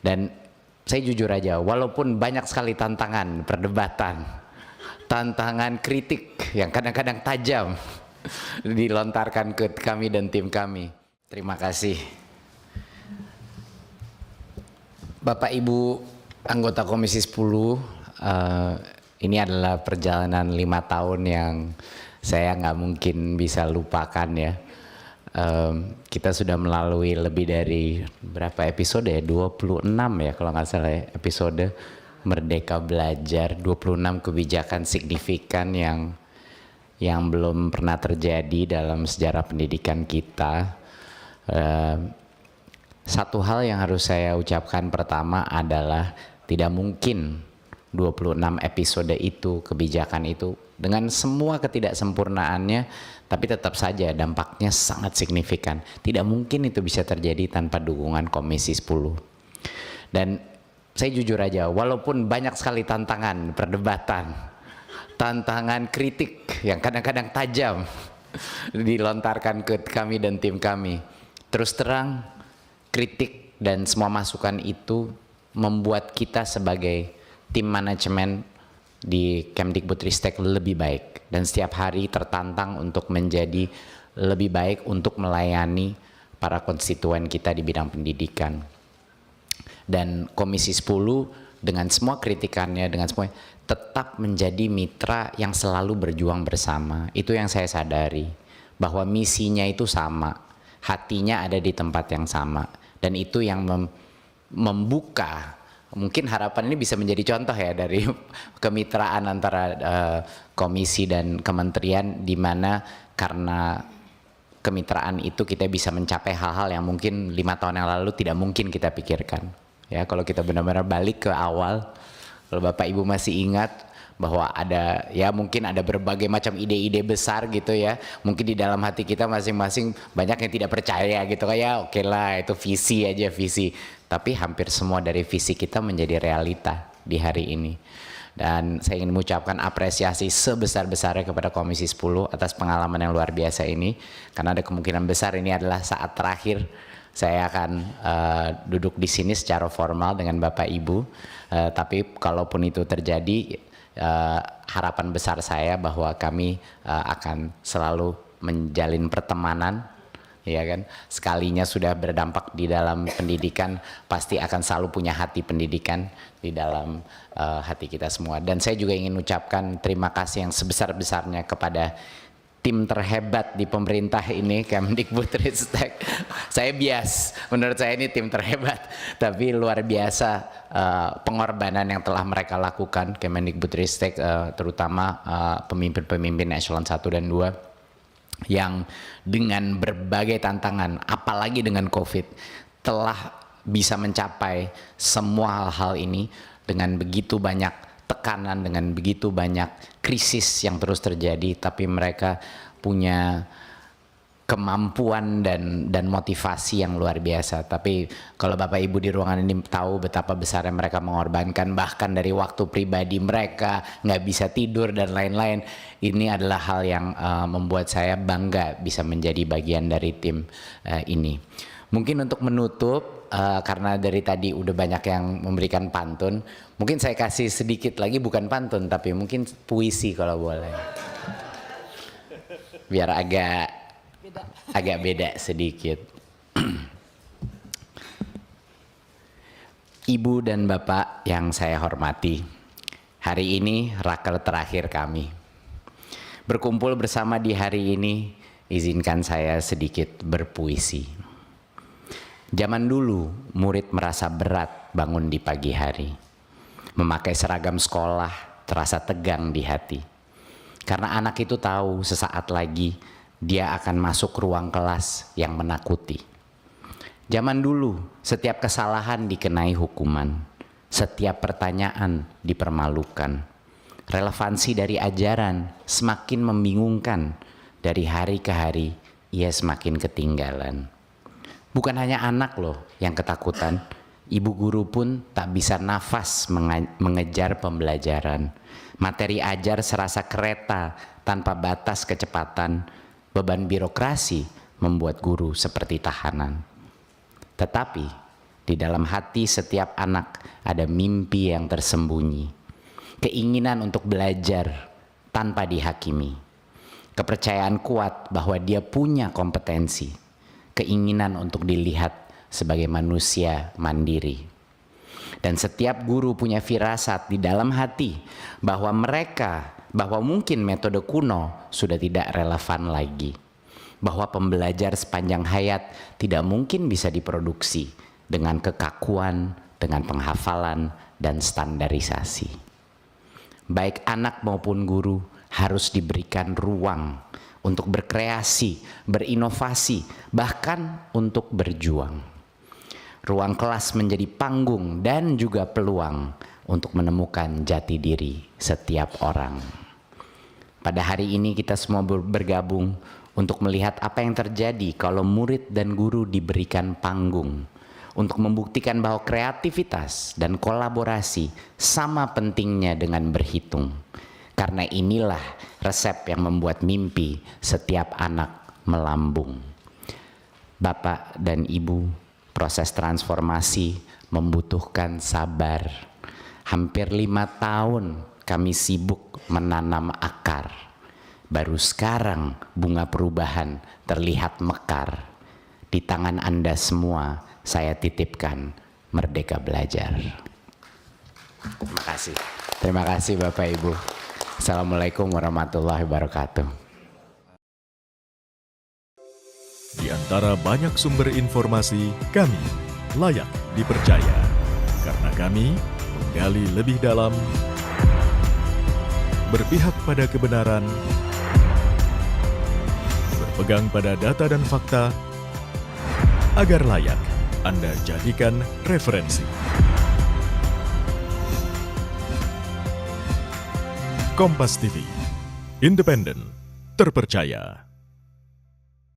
Dan saya jujur aja, walaupun banyak sekali tantangan, perdebatan, tantangan kritik yang kadang-kadang tajam dilontarkan ke kami dan tim kami. Terima kasih. Bapak Ibu anggota Komisi 10, ini adalah perjalanan 5 tahun yang saya nggak mungkin bisa lupakan ya. Kita sudah melalui lebih dari berapa episode ya, 26 ya kalau nggak salah ya, episode Merdeka Belajar, 26 kebijakan signifikan yang belum pernah terjadi dalam sejarah pendidikan kita. Satu hal yang harus saya ucapkan pertama adalah tidak mungkin 26 episode itu, kebijakan itu dengan semua ketidaksempurnaannya, tapi tetap saja dampaknya sangat signifikan. Tidak mungkin itu bisa terjadi tanpa dukungan Komisi 10. Dan saya jujur aja, walaupun banyak sekali tantangan, perdebatan, tantangan kritik yang kadang-kadang tajam dilontarkan ke kami dan tim kami, terus terang kritik dan semua masukan itu membuat kita sebagai tim manajemen di Kemdikbudristek lebih baik, dan setiap hari tertantang untuk menjadi lebih baik untuk melayani para konstituen kita di bidang pendidikan. Dan Komisi 10 dengan semua kritikannya, dengan semua, tetap menjadi mitra yang selalu berjuang bersama. Itu yang saya sadari, bahwa misinya itu sama, hatinya ada di tempat yang sama, dan itu yang membuka. Mungkin harapan ini bisa menjadi contoh ya dari kemitraan antara komisi dan kementerian, di mana karena kemitraan itu kita bisa mencapai hal-hal yang mungkin 5 tahun yang lalu tidak mungkin kita pikirkan. Ya, kalau kita benar-benar balik ke awal, kalau Bapak Ibu masih ingat bahwa ada, ya mungkin ada berbagai macam ide-ide besar gitu ya, mungkin di dalam hati kita masing-masing banyak yang tidak percaya gitu, kayak oke lah itu visi aja, visi. Tapi hampir semua dari visi kita menjadi realita di hari ini. Dan saya ingin mengucapkan apresiasi sebesar-besarnya kepada Komisi 10 atas pengalaman yang luar biasa ini, karena ada kemungkinan besar ini adalah saat terakhir saya akan duduk di sini secara formal dengan Bapak Ibu. Tapi kalaupun itu terjadi, harapan besar saya bahwa kami akan selalu menjalin pertemanan, ya kan, sekalinya sudah berdampak di dalam pendidikan, pasti akan selalu punya hati pendidikan di dalam hati kita semua. Dan saya juga ingin ucapkan terima kasih yang sebesar-besarnya kepada tim terhebat di pemerintah ini, Kemdikbudristek. Saya bias, menurut saya ini tim terhebat, tapi luar biasa pengorbanan yang telah mereka lakukan, Kemdikbudristek, terutama pemimpin-pemimpin eselon 1 dan 2, yang dengan berbagai tantangan, apalagi dengan COVID, telah bisa mencapai semua hal-hal ini dengan begitu banyak tekanan, dengan begitu banyak krisis yang terus terjadi, tapi mereka punya kemampuan dan motivasi yang luar biasa. Tapi kalau Bapak Ibu di ruangan ini tahu betapa besarnya mereka mengorbankan, bahkan dari waktu pribadi mereka, nggak bisa tidur dan lain-lain. Ini adalah hal yang membuat saya bangga bisa menjadi bagian dari tim ini. Mungkin untuk menutup, karena dari tadi udah banyak yang memberikan pantun, mungkin saya kasih sedikit lagi, bukan pantun tapi mungkin puisi kalau boleh, biar agak beda sedikit. Ibu dan Bapak yang saya hormati, hari ini raker terakhir kami. Berkumpul bersama di hari ini, izinkan saya sedikit berpuisi. Zaman dulu, murid merasa berat bangun di pagi hari. Memakai seragam sekolah terasa tegang di hati. Karena anak itu tahu sesaat lagi dia akan masuk ruang kelas yang menakuti. Zaman dulu, setiap kesalahan dikenai hukuman. Setiap pertanyaan dipermalukan. Relevansi dari ajaran semakin membingungkan. Dari hari ke hari, ia semakin ketinggalan. Bukan hanya anak loh yang ketakutan, ibu guru pun tak bisa nafas mengejar pembelajaran. Materi ajar serasa kereta tanpa batas kecepatan. Beban birokrasi membuat guru seperti tahanan. Tetapi Di dalam hati setiap anak ada mimpi yang tersembunyi, keinginan untuk belajar tanpa dihakimi, kepercayaan kuat bahwa dia punya kompetensi, keinginan untuk dilihat sebagai manusia mandiri. Dan setiap guru punya firasat di dalam hati bahwa mungkin metode kuno sudah tidak relevan lagi, bahwa pembelajar sepanjang hayat tidak mungkin bisa diproduksi dengan kekakuan, dengan penghafalan dan standarisasi. Baik anak maupun guru harus diberikan ruang untuk berkreasi, berinovasi, bahkan untuk berjuang. Ruang kelas menjadi panggung dan juga peluang untuk menemukan jati diri setiap orang. Pada hari ini kita semua bergabung untuk melihat apa yang terjadi kalau murid dan guru diberikan panggung, untuk membuktikan bahwa kreativitas dan kolaborasi sama pentingnya dengan berhitung. Karena inilah resep yang membuat mimpi setiap anak melambung. Bapak dan Ibu, proses transformasi membutuhkan sabar. Hampir 5 tahun kami sibuk menanam akar. Baru sekarang bunga perubahan terlihat mekar. Di tangan Anda semua saya titipkan Merdeka Belajar. Terima kasih. Terima kasih Bapak Ibu. Assalamualaikum warahmatullahi wabarakatuh. Di antara banyak sumber informasi, kami layak dipercaya. Karena kami menggali lebih dalam, berpihak pada kebenaran, berpegang pada data dan fakta, agar layak Anda jadikan referensi. Kompas TV, independen, terpercaya.